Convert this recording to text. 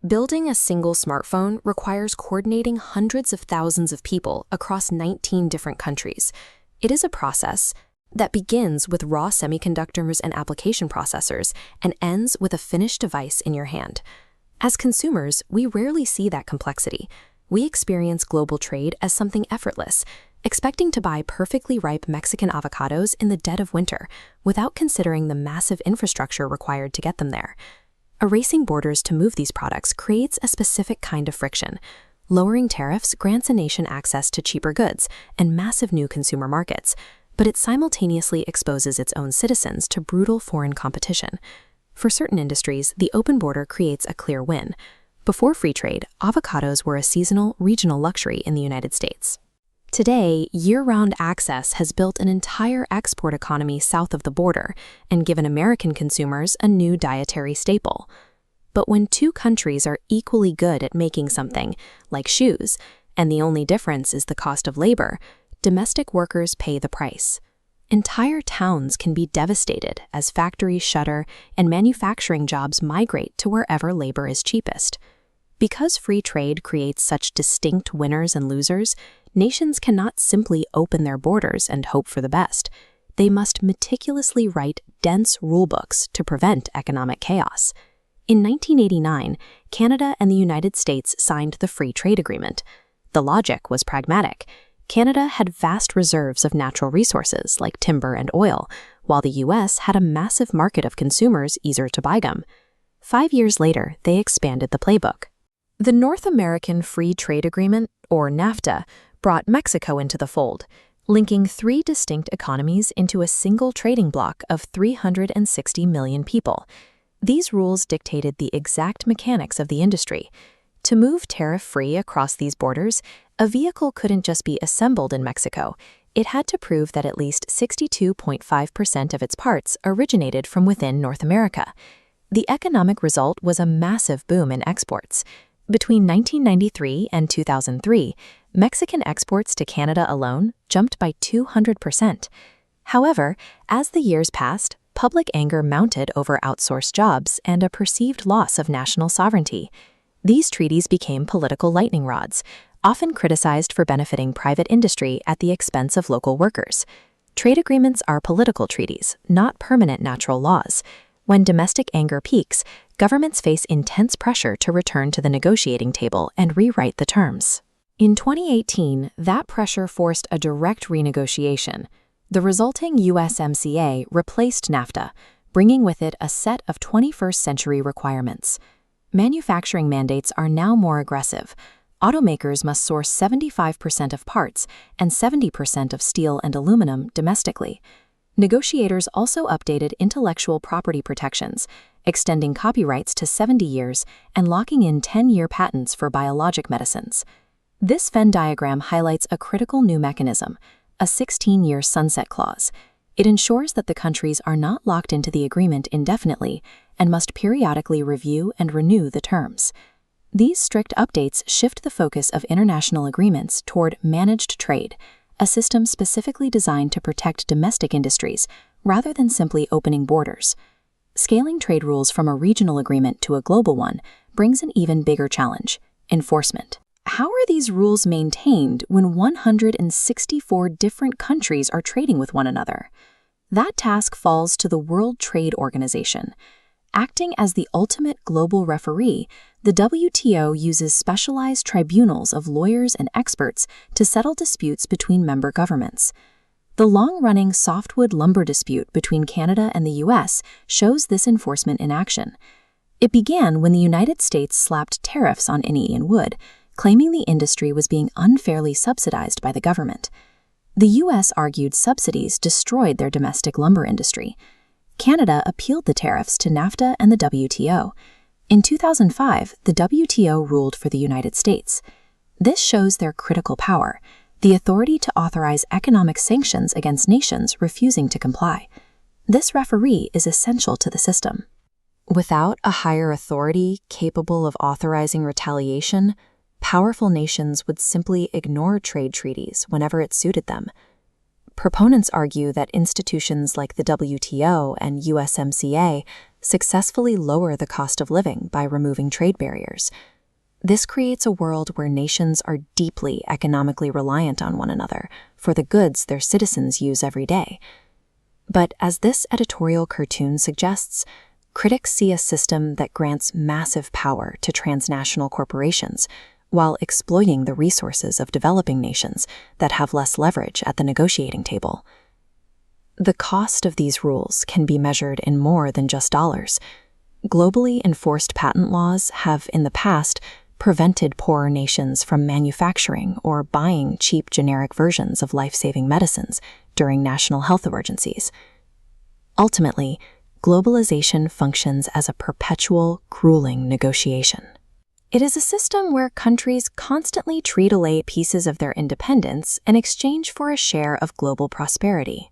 Building a single smartphone requires coordinating hundreds of thousands of people across 19 different countries. It is a process that begins with raw semiconductors and application processors and ends with a finished device in your hand. As consumers, we rarely see that complexity. We experience global trade as something effortless, expecting to buy perfectly ripe Mexican avocados in the dead of winter without considering the massive infrastructure required to get them there. Erasing borders to move these products creates a specific kind of friction. Lowering tariffs grants a nation access to cheaper goods and massive new consumer markets, but it simultaneously exposes its own citizens to brutal foreign competition. For certain industries, the open border creates a clear win. Before free trade, avocados were a seasonal, regional luxury in the United States. Today, year-round access has built an entire export economy south of the border and given American consumers a new dietary staple. But when two countries are equally good at making something, like shoes, and the only difference is the cost of labor, domestic workers pay the price. Entire towns can be devastated as factories shutter and manufacturing jobs migrate to wherever labor is cheapest. Because free trade creates such distinct winners and losers, nations cannot simply open their borders and hope for the best. They must meticulously write dense rulebooks to prevent economic chaos. In 1989, Canada and the United States signed the Free Trade Agreement. The logic was pragmatic. Canada had vast reserves of natural resources like timber and oil, while the U.S. had a massive market of consumers eager to buy them. 5 years later, they expanded the playbook. The North American Free Trade Agreement, or NAFTA, brought Mexico into the fold, linking 3 distinct economies into a single trading bloc of 360 million people. These rules dictated the exact mechanics of the industry. To move tariff-free across these borders, a vehicle couldn't just be assembled in Mexico. It had to prove that at least 62.5% of its parts originated from within North America. The economic result was a massive boom in exports. Between 1993 and 2003, Mexican exports to Canada alone jumped by 200%. However, as the years passed, public anger mounted over outsourced jobs and a perceived loss of national sovereignty. These treaties became political lightning rods, often criticized for benefiting private industry at the expense of local workers. Trade agreements are political treaties, not permanent natural laws. When domestic anger peaks, governments face intense pressure to return to the negotiating table and rewrite the terms. In 2018, that pressure forced a direct renegotiation. The resulting USMCA replaced NAFTA, bringing with it a set of 21st-century requirements. Manufacturing mandates are now more aggressive. Automakers must source 75% of parts and 70% of steel and aluminum domestically. Negotiators also updated intellectual property protections, extending copyrights to 70 years and locking in 10-year patents for biologic medicines. This Venn diagram highlights a critical new mechanism, a 16-year sunset clause. It ensures that the countries are not locked into the agreement indefinitely and must periodically review and renew the terms. These strict updates shift the focus of international agreements toward managed trade, a system specifically designed to protect domestic industries rather than simply opening borders. Scaling trade rules from a regional agreement to a global one brings an even bigger challenge: enforcement. How are these rules maintained when 164 different countries are trading with one another? That task falls to the World Trade Organization. Acting as the ultimate global referee, the WTO uses specialized tribunals of lawyers and experts to settle disputes between member governments. The long-running softwood lumber dispute between Canada and the U.S. shows this enforcement in action. It began when the United States slapped tariffs on Indian wood, claiming the industry was being unfairly subsidized by the government. The U.S. argued subsidies destroyed their domestic lumber industry. Canada appealed the tariffs to NAFTA and the WTO. In 2005, the WTO ruled for the United States. This shows their critical power, the authority to authorize economic sanctions against nations refusing to comply. This referee is essential to the system. Without a higher authority capable of authorizing retaliation, powerful nations would simply ignore trade treaties whenever it suited them. Proponents argue that institutions like the WTO and USMCA successfully lower the cost of living by removing trade barriers. This creates a world where nations are deeply economically reliant on one another for the goods their citizens use every day. But as this editorial cartoon suggests, critics see a system that grants massive power to transnational corporations while exploiting the resources of developing nations that have less leverage at the negotiating table. The cost of these rules can be measured in more than just dollars. Globally enforced patent laws have, in the past, prevented poorer nations from manufacturing or buying cheap generic versions of life-saving medicines during national health emergencies. Ultimately, globalization functions as a perpetual, grueling negotiation. It is a system where countries constantly trade away pieces of their independence in exchange for a share of global prosperity.